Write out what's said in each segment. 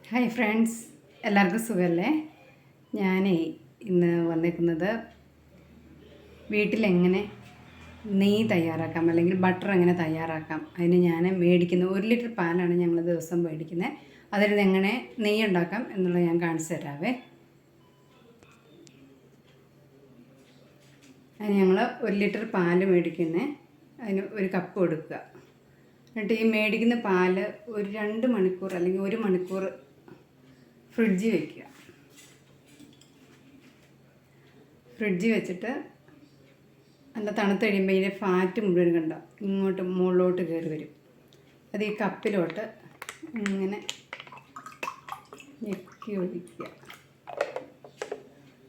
Hi friends, എല്ലാവർക്കും സുഖമല്ലേ? ഞാനേ ഇന്ന് വന്നിരിക്കുന്നത് വീട്ടിലെങ്ങനെ നെയ്യ് തയ്യാറാക്കാം അല്ലെങ്കിൽ ബട്ടർ എങ്ങനെ തയ്യാറാക്കാം. അതിന് ഞാൻ മേടിക്കുന്ന 1 ലിറ്റർ പാലാണ് ഞങ്ങൾ ദിവസം മേടിക്കുന്നത്. അതിൽ നിന്ന് എങ്ങനെ നെയ്യ് ഉണ്ടാക്കാം എന്നുള്ളത് ഞാൻ കാണിച്ചു തരാവേ. അതിന് ഞങ്ങൾ 1 ലിറ്റർ പാല് മേടിക്കുന്നത്, അതിന് 1 കപ്പ് എടുക്കുക. എന്നിട്ട് ഈ മേടിക്കുന്ന പാല് ഒരു 2 മണിക്കൂർ അല്ലെങ്കിൽ 1 മണിക്കൂർ ഫ്രിഡ്ജിൽ വയ്ക്കുക. ഫ്രിഡ്ജിൽ വെച്ചിട്ട് നല്ല തണുത്ത് കഴിയുമ്പോൾ ഇതിൻ്റെ ഫാറ്റ് മുഴുവൻ കണ്ടോ ഇങ്ങോട്ട് മുകളിലോട്ട് കയറി വരും. അത് ഈ കപ്പിലോട്ട് ഇങ്ങനെ ഞെക്കി ഒഴിക്കുക.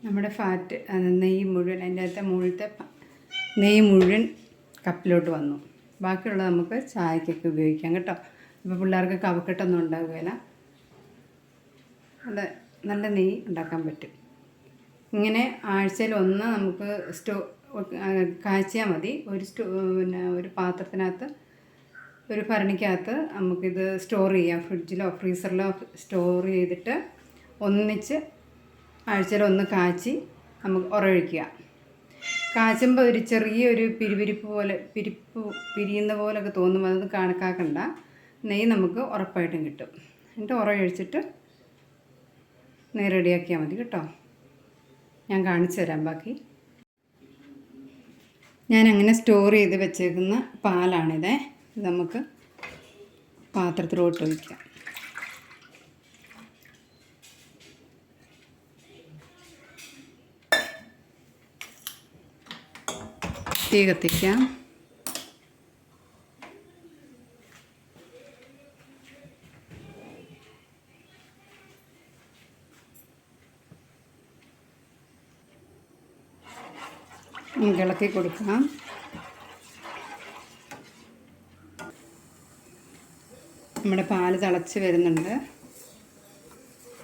നമ്മുടെ ഫാറ്റ് നെയ്യ് മുഴുവൻ അതിൻ്റെ അകത്തെ മുകളിലത്തെ നെയ്യ് മുഴുവൻ കപ്പിലോട്ട് വന്നു. ബാക്കിയുള്ളത് നമുക്ക് ചായക്കൊക്കെ ഉപയോഗിക്കാം കേട്ടോ. ഇപ്പോൾ പിള്ളേർക്ക് കഫക്കെട്ടൊന്നും ഉണ്ടാകുകയില്ല. നല്ല നെയ്യ് ഉണ്ടാക്കാൻ പറ്റും. ഇങ്ങനെ ആഴ്ചയിൽ ഒന്ന് നമുക്ക് കാച്ചിയാൽ മതി. ഒരു പാത്രത്തിനകത്ത്, ഒരു ഭരണിക്കകത്ത് നമുക്കിത് സ്റ്റോർ ചെയ്യാം. ഫ്രിഡ്ജിലോ ഫ്രീസറിലോ സ്റ്റോർ ചെയ്തിട്ട് ഒന്നിച്ച് ആഴ്ചയിൽ ഒന്ന് കാച്ചി നമുക്ക് ഉറയൊഴിക്കുക. കാച്ചുമ്പോൾ ഒരു ചെറിയൊരു പിരിയുന്ന പോലൊക്കെ തോന്നുമ്പോൾ അത് കണക്കാക്കണ്ട. നെയ്യ് നമുക്ക് ഉറപ്പായിട്ടും കിട്ടും. എന്നിട്ട് ഉറയൊഴിച്ചിട്ട് നെയ്യ് റെഡിയാക്കിയാൽ മതി കേട്ടോ. ഞാൻ കാണിച്ചു തരാം ബാക്കി. ഞാൻ അങ്ങനെ സ്റ്റോർ ചെയ്ത് വെച്ചേക്കുന്ന പാലാണിത്. ഇത് നമുക്ക് പാത്രത്തിലോട്ട് ഒഴിക്കാം. തീ കത്തിക്കാം. ഇളക്കി കൊടുക്കാം. നമ്മുടെ പാല് തിളച്ച് വരുന്നുണ്ട്.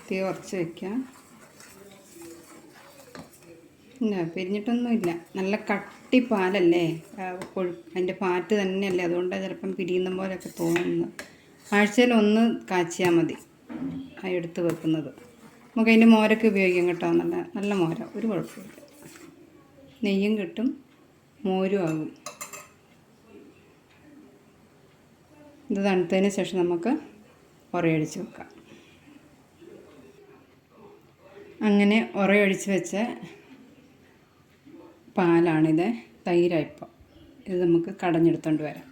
തീ കുറച്ച് വയ്ക്കാം. ഇല്ല, പിരിഞ്ഞിട്ടൊന്നുമില്ല. നല്ല കട്ടി പാലല്ലേ, അതിൻ്റെ ഫാറ്റ് തന്നെയല്ലേ, അതുകൊണ്ടാണ് ചിലപ്പം പിരിയുന്ന പോലെയൊക്കെ തോന്നുന്നത്. ആഴ്ചയിൽ ഒന്ന് കാച്ചിയാൽ മതി എടുത്ത് വെക്കുന്നത്. നമുക്ക് അതിൻ്റെ മോരൊക്കെ ഉപയോഗിക്കാം കേട്ടോ. നല്ല മോര, ഒരു കുഴപ്പമില്ല. നെയ്യും കിട്ടും, മോരും ആകും. ഇത് തണുത്തതിന് ശേഷം നമുക്ക് ഉറയൊഴിച്ച് വെക്കാം. അങ്ങനെ ഉറയൊഴിച്ച് വെച്ച പാലാണിത്. തൈരായിപ്പോൾ ഇത് നമുക്ക് കടഞ്ഞെടുത്തോണ്ട് വരാം.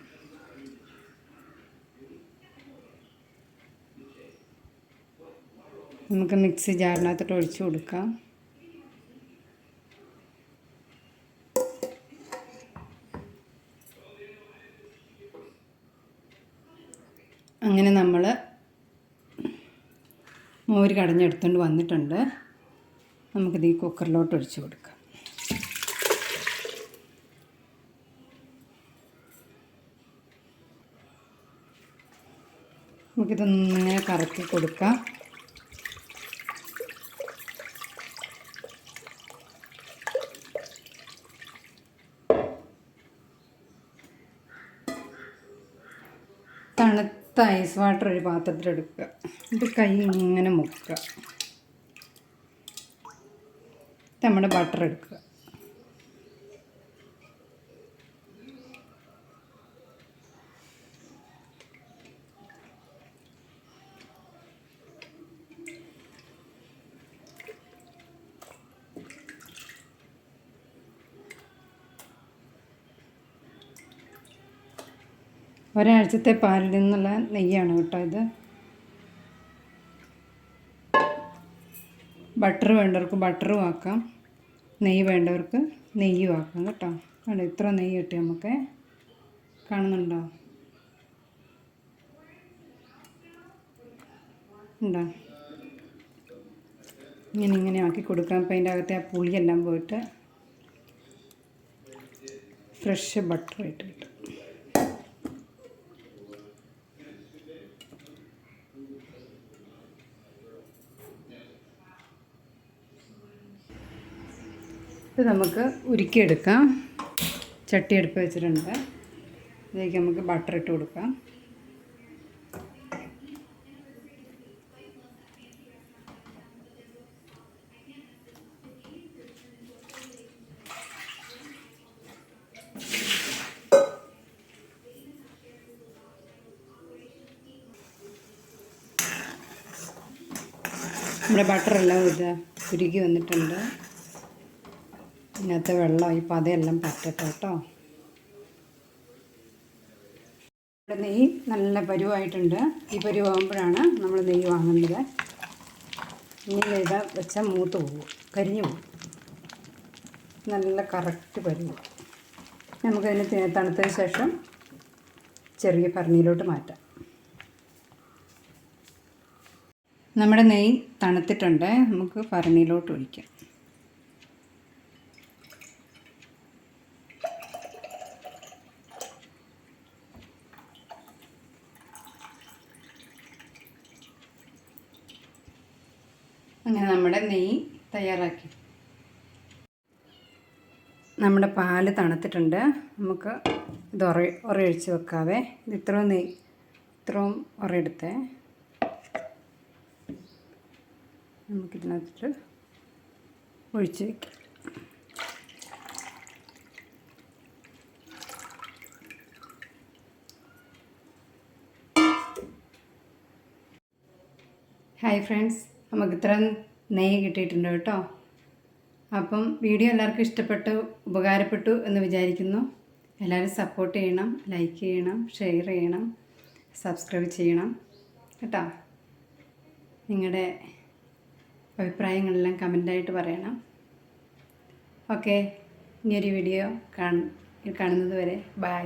നമുക്ക് മിക്സി ജാറിനകത്തോട്ട് ഒഴിച്ച് കൊടുക്കാം. അങ്ങനെ നമ്മൾ മോര് കടഞ്ഞെടുത്തുകൊണ്ട് വന്നിട്ടുണ്ട്. നമുക്കിത് ഈ കുക്കറിലോട്ട് ഒഴിച്ച് കൊടുക്കാം. നമുക്കിതൊന്നിങ്ങനെ കറക്കി കൊടുക്കാം. തണുത്ത ഐസ് വാട്ടർ ഒരു പാത്രത്തിലെടുക്കുക. ഇത് കൈ ഇങ്ങനെ മുക്കുക. നമ്മുടെ ബട്ടർ എടുക്കുക. ഒരാഴ്ചത്തെ പാലിൽ നിന്നുള്ള നെയ്യാണ് കേട്ടോ ഇത്. ബട്ടർ വേണ്ടവർക്ക് ബട്ടറും ആക്കാം, നെയ്യ് വേണ്ടവർക്ക് നെയ്യും ആക്കാം കേട്ടോ. കണ്ടോ, ഇത്ര നെയ്യ് കിട്ടി നമുക്ക്. കാണുന്നുണ്ടോ? ഉണ്ടോ? ഇങ്ങനെ ആക്കി കൊടുക്കാം. അപ്പോൾ അതിൻ്റെ അകത്തെ ആ പുളിയെല്ലാം പോയിട്ട് ഫ്രഷ് ബട്ടറായിട്ട് കിട്ടും. ഇത് നമുക്ക് ഉരുക്കിയെടുക്കാം. ചട്ടി അടുപ്പ് വെച്ചിട്ടുണ്ട്. ഇതിലേക്ക് നമുക്ക് ബട്ടർ ഇട്ട് കൊടുക്കാം. നമ്മുടെ ബട്ടറെല്ലാം ഇത് ഉരുകി വന്നിട്ടുണ്ട്. ഇതിനകത്ത് വെള്ളം ഈ പതയെല്ലാം പറ്റട്ടെ കേട്ടോ. ഇവിടെ നെയ്യ് നല്ല പരുവായിട്ടുണ്ട്. ഈ പരുവാകുമ്പോഴാണ് നമ്മൾ നെയ്യ് വാങ്ങുന്നത്. ഇനി ഇത് വെച്ചാൽ മൂത്ത് പോകും, കരിഞ്ഞു പോകും. നല്ല കറക്റ്റ് പരുവ്. നമുക്കതിന് തണുത്തതിന് ശേഷം ചെറിയ ഭരണിയിലോട്ട് മാറ്റാം. നമ്മുടെ നെയ്യ് തണുത്തിട്ടുണ്ട്. നമുക്ക് ഭരണിയിലോട്ട് ഒഴിക്കാം. അങ്ങനെ നമ്മുടെ നെയ്യ് തയ്യാറാക്കി. നമ്മുടെ പാല് തണുത്തിട്ടുണ്ട്. നമുക്ക് ഇത് ഒരയൊഴിച്ച് വെക്കാവേ. ഇത് ഇത്രയും ഒരെടുത്തേ. നമുക്കിതിനകത്തിട്ട് ഒഴിച്ച് വയ്ക്കാം. ഹായ് ഫ്രണ്ട്സ്, നമുക്ക് ഇത്ര നെയ്യ് കിട്ടിയിട്ടുണ്ട് കേട്ടോ. അപ്പം വീഡിയോ എല്ലാവർക്കും ഇഷ്ടപ്പെട്ടു, ഉപകാരപ്പെട്ടു എന്ന് വിചാരിക്കുന്നു. എല്ലാവരും സപ്പോർട്ട് ചെയ്യണം, ലൈക്ക് ചെയ്യണം, ഷെയർ ചെയ്യണം, സബ്സ്ക്രൈബ് ചെയ്യണം കേട്ടോ. നിങ്ങളുടെ അഭിപ്രായങ്ങളെല്ലാം കമൻ്റായിട്ട് പറയണം. ഓക്കെ, ഇനിയൊരു വീഡിയോ കാണുന്നത് വരെ ബൈ.